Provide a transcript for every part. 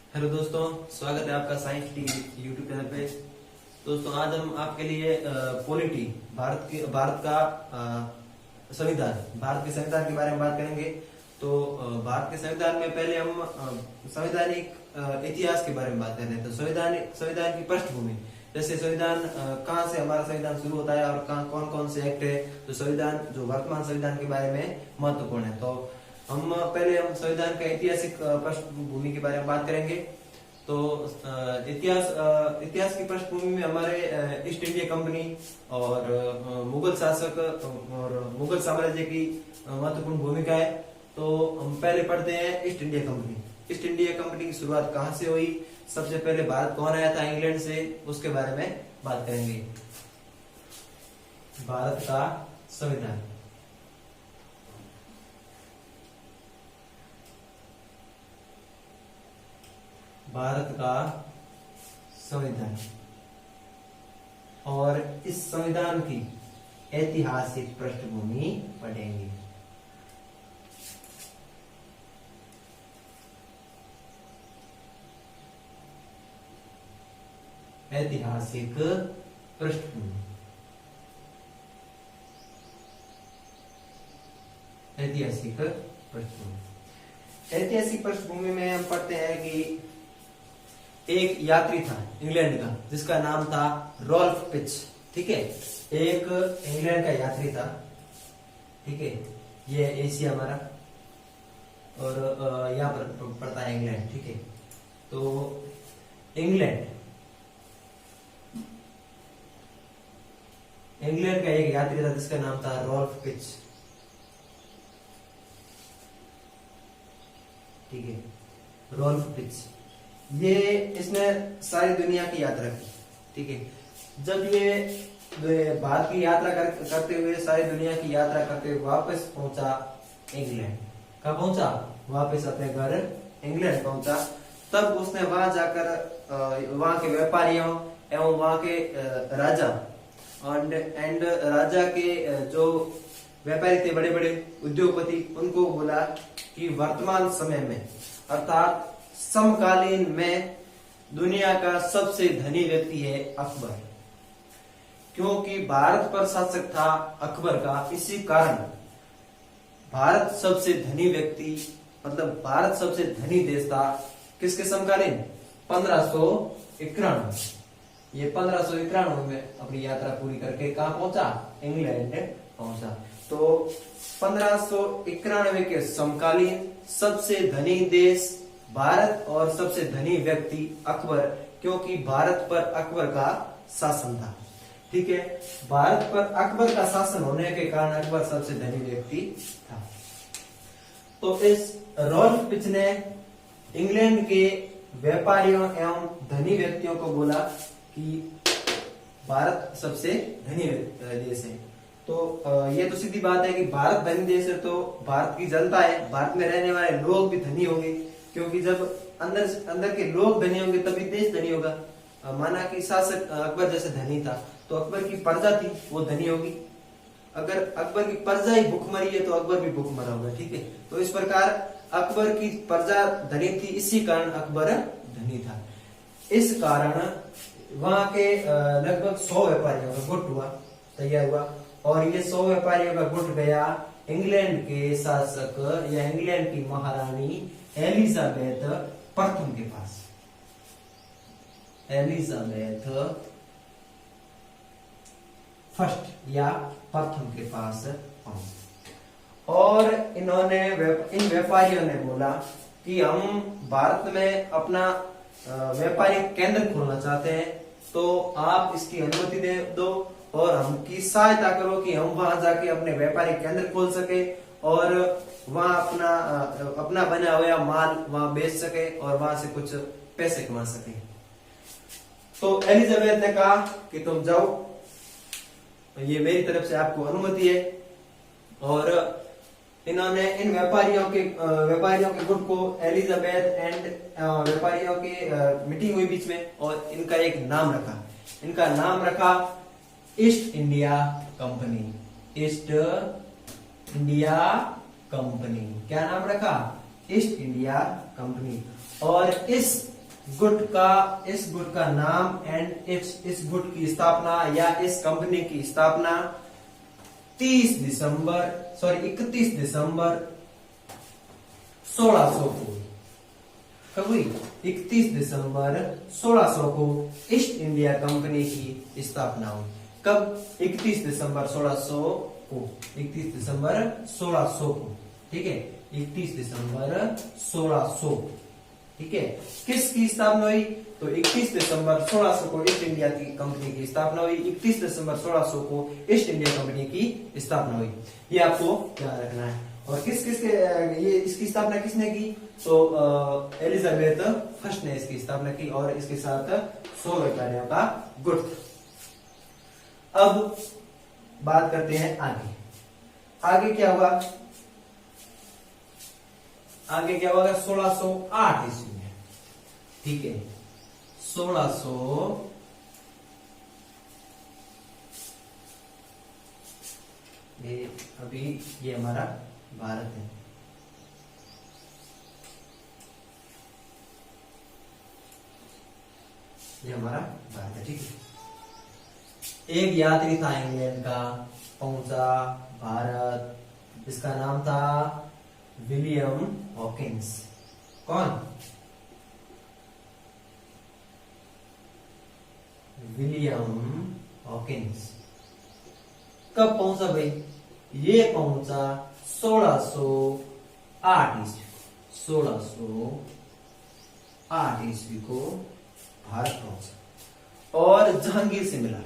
Hello दोस्तों, स्वागत है आपका साइंस टी यूट्यूब चैनल पे। दोस्तों, आज हम आपके लिए पॉलिटी भारत का भारत के संविधान के बारे में बात करेंगे। तो भारत के संविधान में पहले हम संवैधानिक इतिहास के बारे में बात कर रहे हैं। तो संविधान की पृष्ठभूमि, जैसे संविधान कहाँ से हमारा संविधान शुरू होता है और कहाँ कौन कौन से एक्ट है। तो संविधान जो वर्तमान संविधान के बारे में महत्वपूर्ण है। तो हम संविधान का ऐतिहासिक पृष्ठभूमि के बारे में बात करेंगे। तो इतिहास की पृष्ठभूमि में हमारे ईस्ट इंडिया कंपनी और मुगल शासक और मुगल साम्राज्य की महत्वपूर्ण भूमिका है। तो हम पहले पढ़ते हैं east India company. East India company की शुरुआत कहाँ से हुई, सबसे पहले भारत कौन आया था इंग्लैंड से, उसके बारे में बात करेंगे। भारत का संविधान, भारत का संविधान और इस संविधान की ऐतिहासिक पृष्ठभूमि पढ़ेंगे। ऐतिहासिक पृष्ठभूमि, ऐतिहासिक पृष्ठभूमि, ऐतिहासिक पृष्ठभूमि में हम पढ़ते हैं कि एक यात्री था इंग्लैंड का जिसका नाम था रॉल्फ पिच। ठीक है, एक इंग्लैंड का यात्री था। ठीक है, ये एशिया हमारा और यहाँ पर पड़ता है इंग्लैंड। ठीक है, तो इंग्लैंड का एक यात्री था जिसका नाम था रॉल्फ पिच। ठीक है, रॉल्फ पिच, इसने सारी दुनिया की यात्रा की। ठीक है, जब ये भारत की यात्रा करते हुए सारी दुनिया की यात्रा करते हुए वापस पहुंचा इंग्लैंड। कब पहुंचा? वापस अपने घर इंग्लैंड पहुंचा। तब उसने वहां जाकर वहां के व्यापारियों एवं वहां के राजा एंड राजा के जो व्यापारी थे, बड़े बड़े उद्योगपति, उनको बोला कि वर्तमान समय में अर्थात समकालीन में दुनिया का सबसे धनी व्यक्ति है अकबर। क्योंकि भारत पर शासक था अकबर का, इसी कारण भारत सबसे धनी व्यक्ति, मतलब भारत सबसे धनी देश था। किसके समकालीन? 1591। ये 1591 में अपनी यात्रा पूरी करके कहां पहुंचा? इंग्लैंड पहुंचा। तो 1591 के समकालीन सबसे धनी देश भारत और सबसे धनी व्यक्ति अकबर, क्योंकि भारत पर अकबर का शासन था। ठीक है, भारत पर अकबर का शासन होने के कारण अकबर सबसे धनी व्यक्ति था। तो इस रॉल्फ पिच ने इंग्लैंड के व्यापारियों एवं धनी व्यक्तियों को बोला कि भारत सबसे धनी देश है। तो ये तो सीधी बात है कि भारत धनी देश है, तो भारत की जनता है, भारत में रहने वाले लोग भी धनी होंगे, क्योंकि जब अंदर के लोग धनी होंगे तभी देश धनी होगा। माना कि शासक अकबर जैसे धनी था, तो अकबर की प्रजा थी वो धनी होगी। अगर अकबर की प्रजा ही भूखमरी है तो अकबर भी भूख मरा होगा। ठीक है, तो इस प्रकार अकबर की प्रजा धनी थी, इसी कारण अकबर धनी था। इस कारण वहां के लगभग 100 व्यापारियों का गुट तैयार हुआ और ये 100 व्यापारियों का गुट गया इंग्लैंड के शासक या इंग्लैंड की महारानी एलिजाबेथ प्रथम के पास। एलिजाबेथ फर्स्ट या प्रथम के पास पहुंचे और इन व्यापारियों ने बोला कि हम भारत में अपना व्यापारिक केंद्र खोलना चाहते हैं, तो आप इसकी अनुमति दे दो और हमकी सहायता करो कि हम वहां जाके अपने व्यापारिक केंद्र खोल सके और वहां अपना बना हुआ माल वहां बेच सके और वहां से कुछ पैसे कमा सके। तो एलिजाबेथ ने कहा कि तुम जाओ, ये मेरी तरफ से आपको अनुमति है। और इन्होंने इन व्यापारियों के गुट को एलिजाबेथ एंड व्यापारियों की मीटिंग हुई बीच में और इनका एक नाम रखा। इनका नाम रखा east India company. East India company, क्या नाम रखा? East India company. और इस गुट का, इस गुट का नाम एंड इस गुट की स्थापना या इस कंपनी की स्थापना 31 दिसंबर 1600 को। कब हुई? 31 दिसंबर 1600 को ईस्ट इंडिया कंपनी की स्थापना हुई। कब? 31 दिसंबर 1600 को। 31 दिसंबर 1600 को, ठीक है, 31 दिसंबर 1600, ठीक है। किसकी स्थापना हुई? तो 31 दिसंबर 1600 को ईस्ट इंडिया की कंपनी की स्थापना हुई। 31 दिसंबर 1600 को ईस्ट इंडिया कंपनी की स्थापना हुई। ये आपको याद रखना है। और ये इसकी स्थापना किसने की? तो एलिजाबेथ फर्स्ट ने इसकी स्थापना की और इसके साथ 100 व्यापारियों का गुट था। अब बात करते हैं आगे। आगे क्या होगा? आगे क्या होगा? 1608 ईस्वी में, ठीक है, 1600 अभी ये हमारा भारत है, ये हमारा भारत है, ठीक है। एक यात्री था इंग्लैंड का, पहुंचा भारत, इसका नाम था विलियम हॉकिंस। कौन? William Hawkins. कब पहुंचा भाई? ये पहुंचा 1608 ईस्वी, 1608 ईस्वी को भारत पहुंचा और जहांगीर से मिला।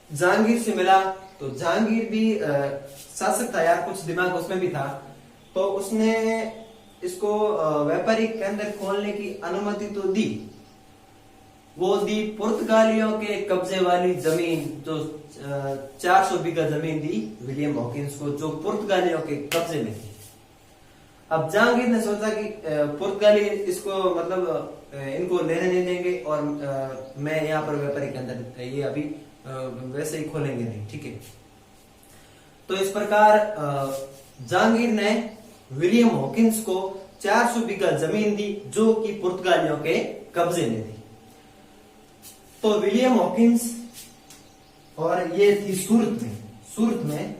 जहांगीर से मिला तो जहांगीर भी शासक था यार, कुछ दिमाग उसमें भी था, तो उसने इसको व्यापारिक केंद्र खोलने की अनुमति तो दी। वो दी पुर्तगालियों के कब्जे वाली जमीन, जो 400 बीघा जमीन दी विलियम हॉकिंस को, जो पुर्तगालियों के कब्जे में थी। अब जहांगीर ने सोचा कि पुर्तगाली इसको मतलब इनको लेने नहीं देंगे और मैं यहाँ पर व्यापारिक केंद्र ये अभी वैसे ही खोलेंगे नहीं, ठीक है। तो इस प्रकार जहांगीर ने विलियम हॉकिंस को 400 बीघा जमीन दी, जो कि पुर्तगालियों के कब्जे में थी। तो विलियम हॉकिंस, और ये थी सूरत में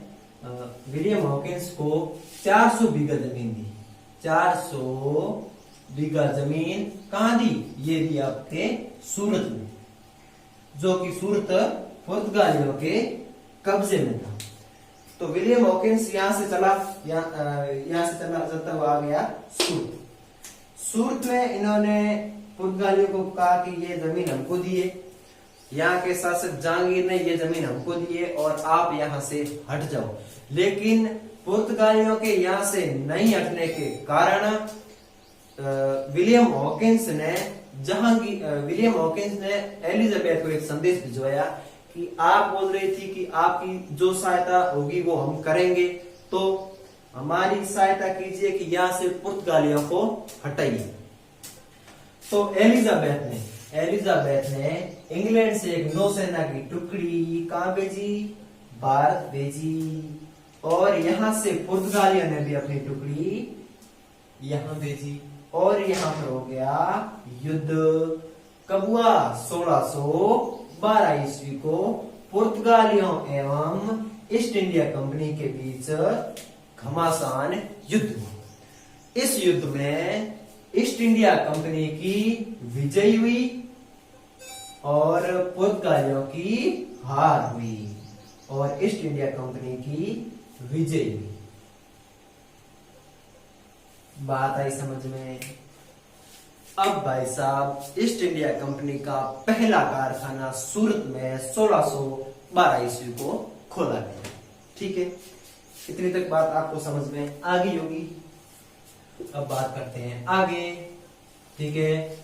विलियम हॉकिंस को 400 बीघा जमीन दी। 400 बीघा जमीन कहां दी? ये दी आपके सूरत में, जो कि सूरत पुर्तगालियों के कब्जे में था। तो विलियम हॉकिंस यहां से चला चलता हुआ आ गया सूरत में। इन्होंने पुर्तगालियों को कहा कि ये जमीन हमको दिए, यहाँ के शासक जहांगीर ने ये जमीन हमको दिए और आप यहाँ से हट जाओ। लेकिन पुर्तगालियों के यहाँ से नहीं हटने के कारण विलियम हॉकिंस ने एलिजाबेथ को एक संदेश भिजवाया कि आप बोल रही थी कि आपकी जो सहायता होगी वो हम करेंगे, तो हमारी सहायता कीजिए कि यहाँ से पुर्तगालियों को हटाइए। तो एलिजाबेथ ने इंग्लैंड से एक नौसेना की टुकड़ी कहां भेजी? भारत भेजी। और यहां से पुर्तगालियों ने भी अपनी टुकड़ी यहां भेजी और यहां पर हो गया युद्ध। कब हुआ? 1612 ईस्वी को पुर्तगालियों एवं ईस्ट इंडिया कंपनी के बीच घमासान युद्ध हुआ। इस युद्ध में ईस्ट इंडिया कंपनी की विजय हुई और पुर्तगालियों की हार हुई और ईस्ट इंडिया कंपनी की विजय हुई। बात आई समझ में? अब भाई साहब, ईस्ट इंडिया कंपनी का पहला कारखाना सूरत में 1612 ईस्वी को खोला गया, ठीक है। इतनी तक बात आपको समझ में आ गई होगी। अब बात करते हैं आगे, ठीक है।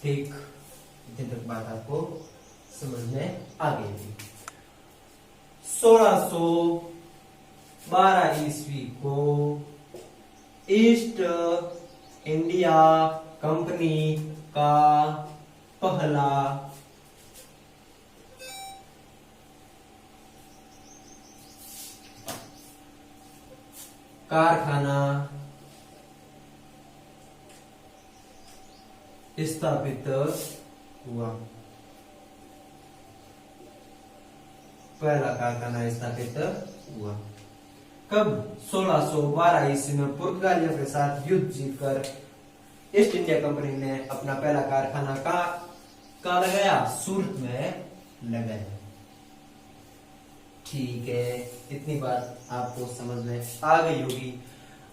ठीक, इतनी तक बात आपको समझ में आ गई थी। 1612 ईस्वी को ईस्ट इंडिया कंपनी का पहला कारखाना स्थापित हुआ। पहला कारखाना स्थापित हुआ कब? 1612 ईस्वी में पुर्तगालियों के साथ युद्ध जीतकर ईस्ट इंडिया कंपनी ने अपना पहला कारखाना कहाँ लगाया? सूरत में लगाया। ठीक है, इतनी बात आपको समझ में आ गई होगी।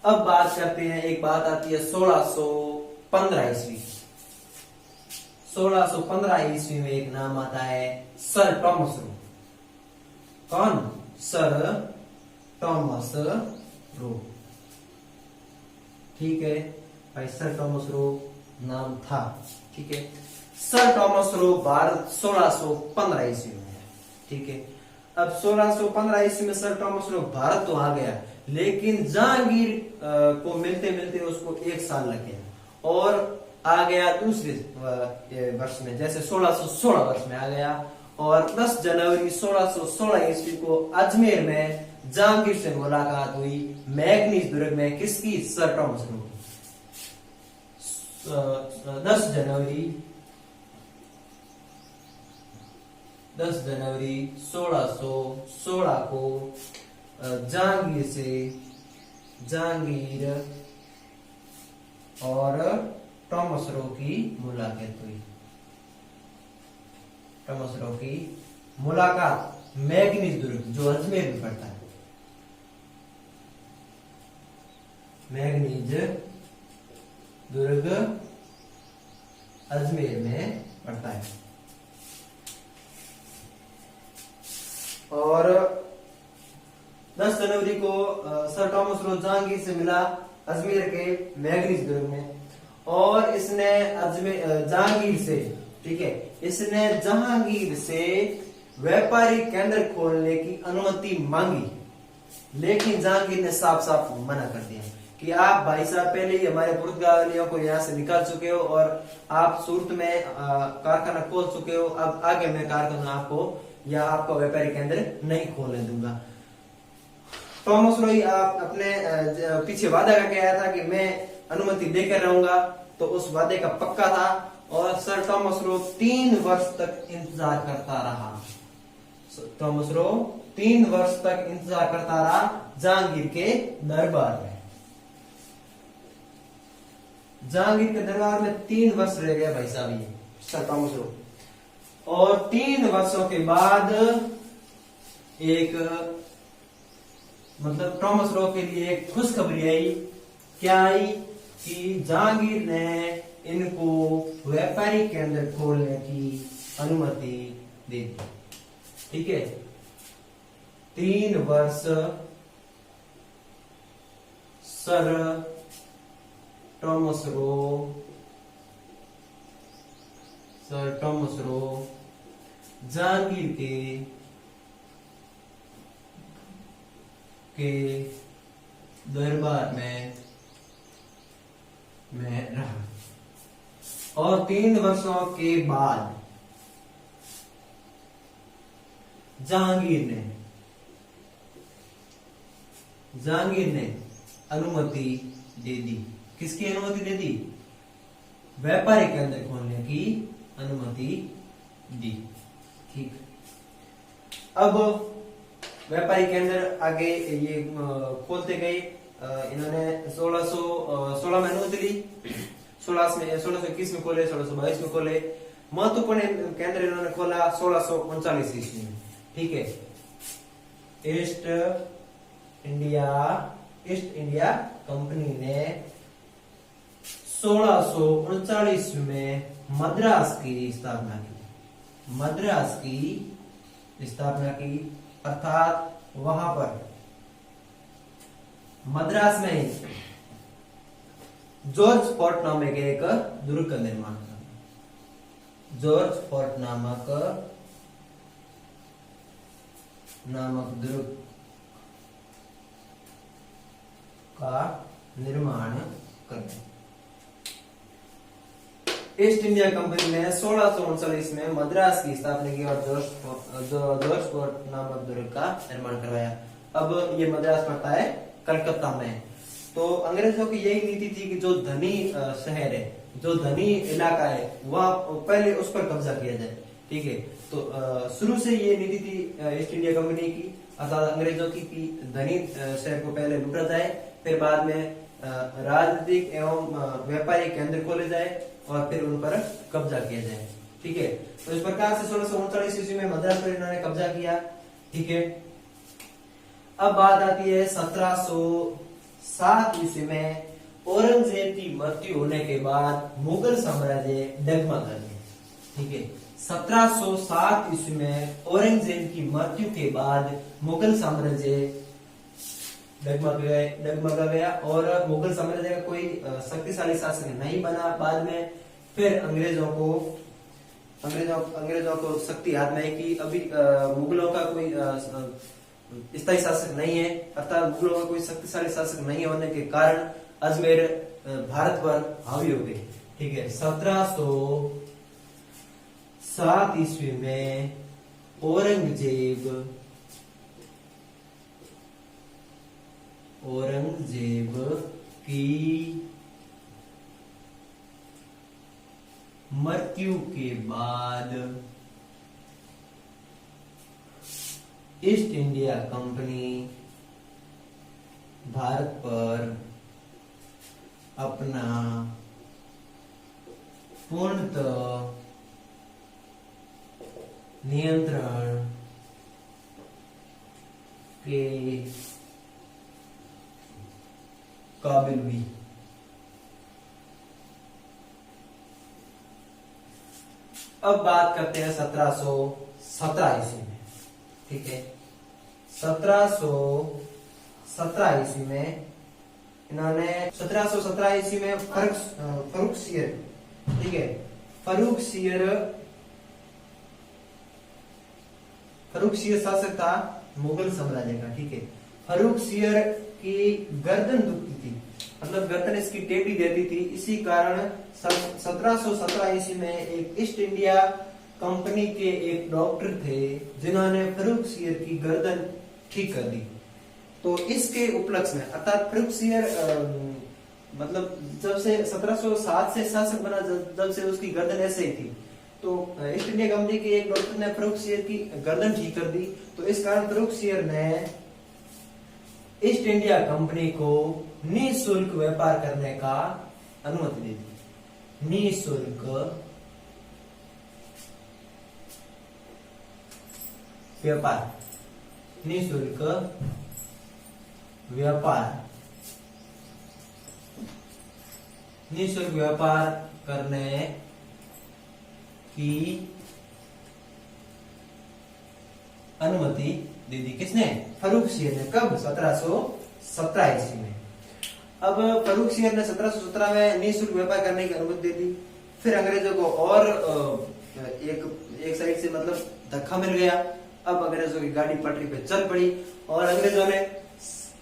अब बात करते हैं, एक बात आती है 1615 ईस्वी। 1615 ईस्वी में एक नाम आता है सर टॉमस रो। कौन? Sir Thomas Roe. ठीक है भाई, सर टॉमस रो नाम था। ठीक है, सर टॉमस रो भारत 1615 ईस्वी में है। ठीक है, अब 1615 ईस्वी में सर टॉमस रो भारत तो आ गया, लेकिन जहांगीर को मिलते मिलते उसको 1 साल लग गया और आ गया दूसरे वर्ष में, जैसे 1616 वर्ष में आ गया। और 10 जनवरी 1616 ईस्वी को अजमेर में जहांगीर से मुलाकात हुई मैग्नीज दुर्ग में। किसकी? सर टॉमस रो की। 10 जनवरी 1616 को जहांगीर और टॉमस रो की मुलाकात हुई। टॉमस रो की मुलाकात मैग्नीज दुर्ग, जो अजमेर में पड़ता है, मैग्नीज दुर्ग अजमेर में पड़ता है। और 10 जनवरी को सर टॉमस रो जहांगीर से मिला अजमेर के मैग्नीज दुर्ग में, और इसने जहांगीर से, ठीक है, इसने जहांगीर से व्यापारिक केंद्र खोलने की अनुमति मांगी, लेकिन जहांगीर ने साफ साफ मना कर दिया कि आप भाई साहब पहले ही हमारे पुर्तगालियों को यहाँ से निकाल चुके हो और आप सूरत में कारखाना खोल चुके हो, अब आगे मैं कारखाना आपको या आपका व्यापारिक केंद्र नहीं खोलने दूंगा। टॉमस रो आप अपने पीछे वादा करके आया था कि मैं अनुमति देकर रहूंगा, तो उस वादे का पक्का था। और सर टॉमस रो 3 वर्ष तक इंतजार करता रहा। टॉमस रो 3 वर्ष तक इंतजार करता रहा जहांगीर के दरबार में। जहांगीर के दरबार में 3 वर्ष रह गया भाई साहब ये सर टॉमस रो। और 3 वर्षों के बाद एक मतलब टॉमस रो के लिए एक खुशखबरी आई। क्या आई? कि जहांगीर ने इनको व्यापारिक केंद्र खोलने की अनुमति दे दी। ठीक है, 3 वर्ष सर टॉमस रो जहांगीर के दरबार में रहा। और 3 वर्षों के बाद जहांगीर ने अनुमति दे दी। किसकी अनुमति दे दी? व्यापारिक केंद्र खोलने की अनुमति दी। ठीक, अब व्यापारिक केंद्र आगे ये खोलते गए। इन्होंने 1616 में अनुमति ली, 1621 में खोले, 1622 में खोले। महत्वपूर्ण केंद्र इन्होंने खोला 1639 ईस्वी में। ठीक है, ईस्ट इंडिया कंपनी ने 1639 में मद्रास की स्थापना की। अर्थात वहां पर मद्रास में जॉर्ज फोर्ट नामक एक दुर्ग का निर्माण करना। जॉर्ज फोर्ट नामक दुर्ग का निर्माण करना। ईस्ट इंडिया कंपनी ने 1639 में मद्रास की स्थापना की और जॉर्ज फोर्ट नामक दुर्ग का निर्माण करवाया। अब ये मद्रास पड़ता है कलकत्ता में। तो अंग्रेजों की यही नीति थी कि जो धनी शहर है, जो धनी इलाका है, वह पहले उस पर कब्जा किया जाए। ठीक है, तो शुरू से ये नीति थी ईस्ट इंडिया कंपनी की, अर्थात अंग्रेजों की कि धनी शहर को पहले लूटा जाए, फिर बाद में राजनीतिक एवं व्यापारिक केंद्र खोले जाए और फिर उन पर कब्जा किया जाए। ठीक है, तो इस प्रकार से 1639 ईस्वी में मद्रास पर इन्होंने कब्जा किया। ठीक है, अब बात आती है 1707 ईस्वी में औरंगजेब की मृत्यु होने के बाद मुगल साम्राज्य डगमगा गया। ठीक है, 1707 ईस्वी में औरंगजेब की मृत्यु के बाद मुगल साम्राज्य डगमगा गया और मुगल साम्राज्य का कोई शक्तिशाली शासक नहीं बना। बाद में फिर अंग्रेजों को शक्ति हाथ में आई कि अभी मुगलों का कोई स्थायी शासक नहीं है, अर्थात मुगलों का कोई शक्तिशाली शासक नहीं होने के कारण अजमेर भारत पर हावी हो गए। ठीक है, 1707 ईस्वी में औरंगजेब की मृत्यु के बाद ईस्ट इंडिया कंपनी भारत पर अपना पूर्णतः नियंत्रण के काबिल हुई। अब बात करते हैं 1717 ईस्वी में। ठीक है, 1717 ईस्वी में इन्होंने 1717 ईस्वी में फर्रुखसियर, ठीक है, फर्रुखसियर शासक था मुगल साम्राज्य का। ठीक है, फर्रुखसियर की गर्दन दुखती थी, मतलब गर्दन इसकी टेढ़ी रहती थी। इसी कारण 1717 ईस्वी में एक ईस्ट इंडिया कंपनी के एक डॉक्टर थे जिन्होंने फर्रुखसियर की गर्दन ठीक कर दी। तो इसके उपलक्ष्य में, अर्थात फर्रुखसियर मतलब जब से 1707 से शासक बना, जब से उसकी गर्दन ऐसे ही थी, तो ईस्ट इंडिया कंपनी के एक डॉक्टर ने फर्रुखसियर की गर्दन ठीक कर दी। तो इस कारण फर्रुखसियर ने ईस्ट इंडिया कंपनी को निःशुल्क व्यापार करने का अनुमति दे दी। निःशुल्क व्यापार, निःशुल्क व्यापार, निःशुल्क व्यापार करने की अनुमति दे दी। किसने? फर्रुखसियर ने। कब? 1717 ईस्वी में। अब फर्रुखसियर ने 1717 में निःशुल्क व्यापार करने की अनुमति दे दी। फिर अंग्रेजों को और एक साइड से मतलब धक्का मिल गया। अब अंग्रेजों की गाड़ी पटरी पे चल पड़ी और अंग्रेजों ने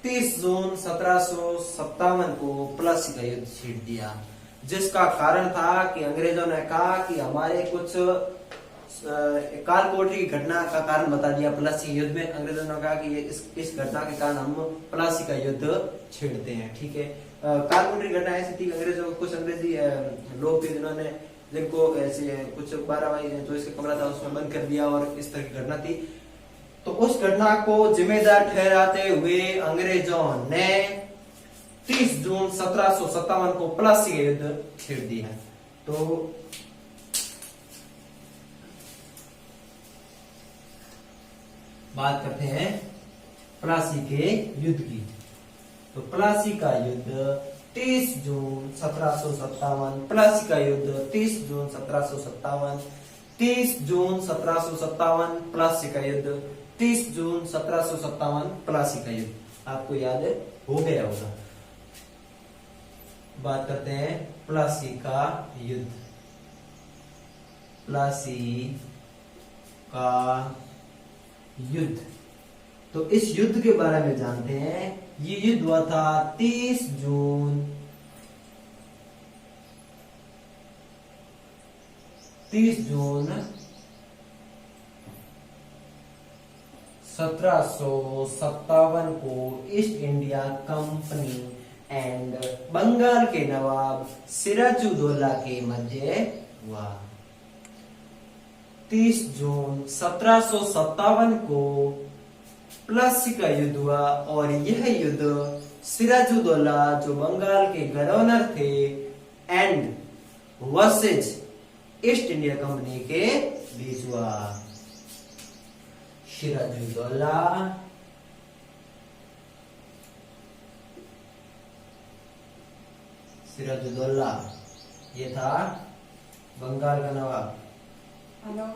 30 जून 1757 को प्लासी का युद्ध छेड़ दिया, जिसका कारण था कि अंग्रेजों ने कहा कि हमारे कुछ कालकोठरी की घटना का कारण बता दिया। प्लासी युद्ध में अंग्रेजों ने कहा कि इस घटना के कारण हम प्लासी का युद्ध छेड़ते हैं। ठीक है, कालकोठरी घटना ऐसी थी, अंग्रेजों को कुछ अंग्रेजी लोग थे जिन्होंने, जिनको ऐसे कुछ 12 भाई जो इसका कमरा था उसमें बंद कर दिया और इस तरह की घटना थी। तो उस घटना को जिम्मेदार ठहराते हुए अंग्रेजों ने 30 जून 1757 को प्लासी का युद्ध छेड़ दिया। तो बात करते हैं प्लासी के युद्ध की। तो प्लासी का युद्ध 30 जून 1757, प्लासी का युद्ध 30 जून 1757, 30 जून 1757 प्लासी का युद्ध, 30 जून 1757 प्लासी का युद्ध। आपको याद हो गया होगा। बात करते हैं प्लासी का युद्ध। प्लासी का युद्ध, तो इस युद्ध के बारे में जानते हैं। ये युद्ध हुआ था 30 जून 1757 1757 को East India Company and Bengal के नवाब सिराजुद्दौला के मध्य हुआ। 30 जून 1757 को प्लासी का युद्ध हुआ और यह युद्ध सिराजुद्दौला जो बंगाल के गवर्नर थे and versus east India company के बीच हुआ। सिराजुद्दौला ये था बंगाल का नवाब। हेलो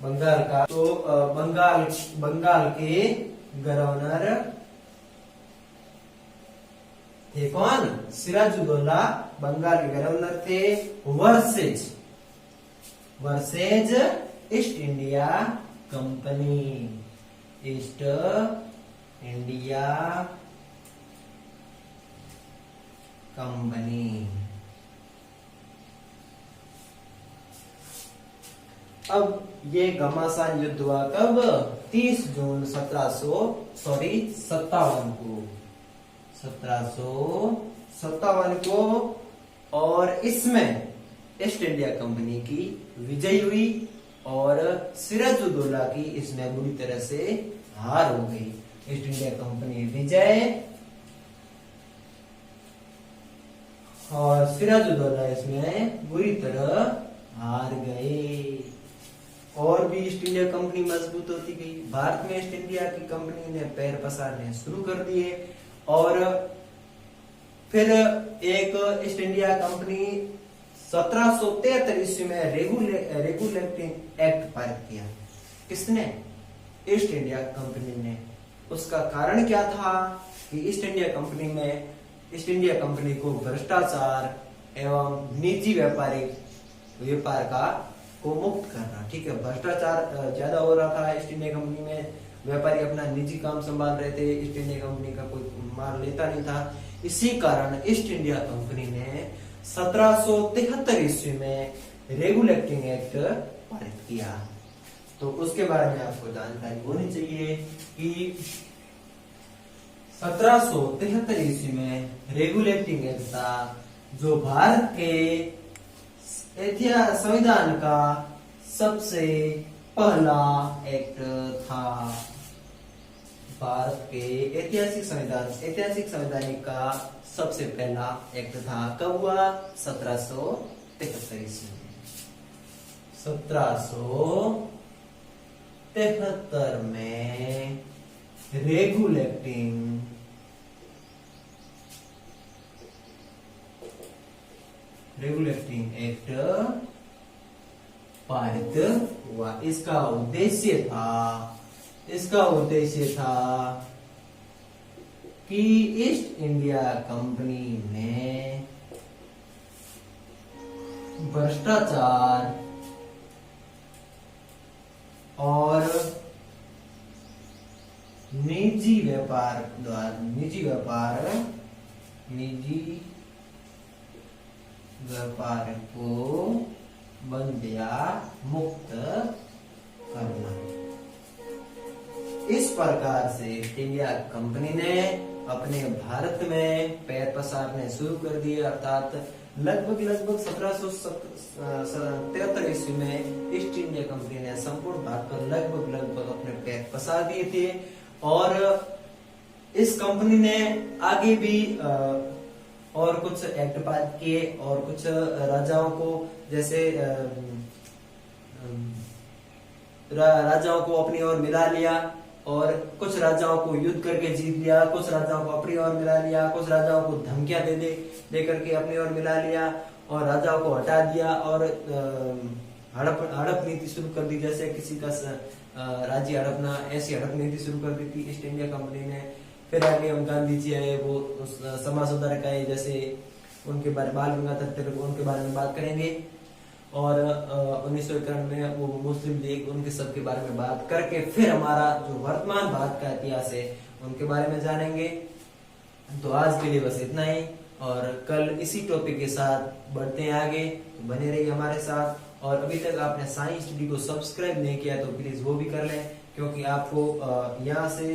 बंगाल का तो बंगाल के गवर्नर थे कौन? सिराजुद्दौला बंगाल के गवर्नर थे versus east India company. East India company. अब ये घमासान युद्ध हुआ कब? 30 जून 1757 को और इसमें ईस्ट इंडिया कंपनी की विजय हुई और सिराजुद्दौला की इसमें बुरी तरह से हार हो गई। ईस्ट इंडिया कंपनी विजय और सिराजुद्दौला इसमें बुरी तरह हार गए और भी ईस्ट इंडिया कंपनी मजबूत होती गई। भारत में ईस्ट इंडिया की कंपनी ने पैर पसारने शुरू कर दिए और फिर एक ईस्ट इंडिया कंपनी 1773 ईस्वी में रेगुलेटिंग एक्ट पारित किया। किसने? ईस्ट इंडिया कंपनी ने। उसका कारण क्या था कि ईस्ट इंडिया कंपनी को भ्रष्टाचार एवं निजी व्यापार को मुक्त करना। ठीक है, भ्रष्टाचार ज्यादा हो रहा था ईस्ट इंडिया कंपनी में। व्यापारी अपना निजी काम संभाल रहे थे, ईस्ट इंडिया कंपनी का कोई माल लेता नहीं था। इसी कारण ईस्ट इंडिया कंपनी ने 1773 ईस्वी में रेगुलेटिंग एक्ट पारित किया। तो उसके बारे में आपको जानकारी होनी चाहिए कि 1773 ईस्वी में रेगुलेटिंग एक्ट था जो भारत के संविधान का सबसे पहला एक्ट था। भारत के ऐतिहासिक संवैधानिक का सबसे पहला एक्ट था। कब हुआ? 1773 ईस्वी में। 1773 में रेगुलेटिंग एक्ट पारित हुआ। इसका उद्देश्य था कि ईस्ट इंडिया कंपनी ने भ्रष्टाचार और निजी व्यापार को बंद या मुक्त करना। इस प्रकार से ईस्ट इंडिया कंपनी ने अपने भारत में पैर पसारने शुरू कर दिए। अर्थात लगभग 1773 ईस्वी में ईस्ट इंडिया कंपनी ने संपूर्ण भारत पर लगभग अपने पैर पसार दिए थे और इस कंपनी ने आगे भी और कुछ एक्ट पारित किए और कुछ राजाओं को जैसे राजाओं को अपनी ओर मिला लिया और कुछ राजाओं को युद्ध करके जीत लिया, कुछ राजाओं को अपनी ओर मिला लिया, कुछ राजाओं को धमकियां दे करके अपनी ओर मिला लिया और राजाओं को हटा दिया और हड़प नीति शुरू कर दी। जैसे किसी का राज्य हड़पना, ऐसी हड़प नीति शुरू कर दी थी ईस्ट इंडिया कंपनी ने। फिर आगे हम गांधी जी आए, वो समाज सुधारक आए, जैसे उनके बारे बाल गंगाधर तिलक, उनके बारे में बात करेंगे और 1991 में वो मुस्लिम लीग, उनके सब के बारे में बात करके फिर हमारा जो वर्तमान भारत का इतिहास है उनके बारे में जानेंगे। तो आज के लिए बस इतना ही और कल इसी टॉपिक के साथ बढ़ते हैं आगे। तो बने रहिए हमारे साथ और अभी तक आपने साइंस स्टडी को सब्सक्राइब नहीं किया तो प्लीज वो भी कर लें, क्योंकि आपको यहाँ से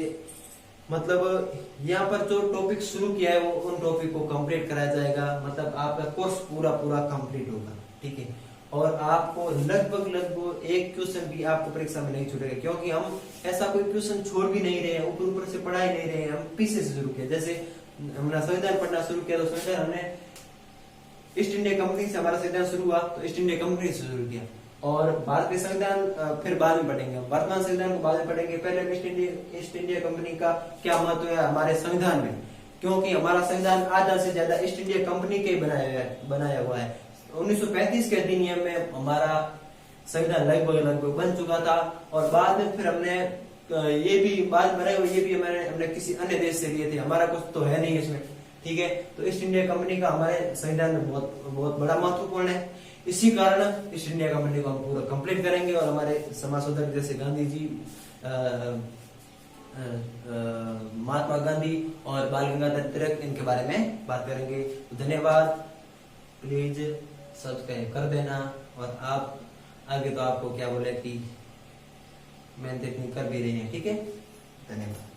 मतलब यहाँ पर जो टॉपिक शुरू किया है वो उन टॉपिक को कंप्लीट कराया जाएगा, मतलब आपका कोर्स पूरा कंप्लीट होगा, ठीक है। और आपको लगभग एक क्वेश्चन भी आपको परीक्षा में नहीं छूटेगा, क्योंकि हम ऐसा कोई क्वेश्चन छोड़ भी नहीं रहे हैं, ऊपर से पढ़ा ही नहीं रहे हैं, हम पीछे से शुरू किया। जैसे हमने संविधान पढ़ना शुरू किया तो संविधान हमने ईस्ट इंडिया कंपनी से हमारा संविधान शुरू हुआ, तो ईस्ट इंडिया कंपनी से शुरू किया। और भारतीय संविधान फिर बाद में पढ़ेंगे, वर्तमान संविधान को बाद में पढ़ेंगे। पहले ईस्ट इंडिया कंपनी का क्या महत्व है हमारे संविधान में, क्योंकि हमारा संविधान आधा से ज्यादा ईस्ट इंडिया कंपनी के बनाया हुआ है। 1935 के अधिनियम में हमारा संविधान लगभग बन चुका था, और बाद में फिर हमने ये भी बाद में ये भी हमने किसी अन्य देश से लिए थे, हमारा कुछ तो है नहीं इसमें, ठीक है। तो ईस्ट इंडिया कंपनी का हमारे संविधान में बहुत बड़ा महत्वपूर्ण है। इसी कारण ईस्ट इंडिया कंपनी को हम पूरा कंप्लीट करेंगे, और हमारे समाज सुधारक जैसे गांधी जी, महात्मा गांधी और बाल गंगाधर तिलक, इनके बारे में बात करेंगे। तो धन्यवाद, प्लीज सब्सक्राइब कर देना। और आप आगे तो आपको क्या बोले कि मेहनत इतनी कर भी रही है, ठीक है। धन्यवाद।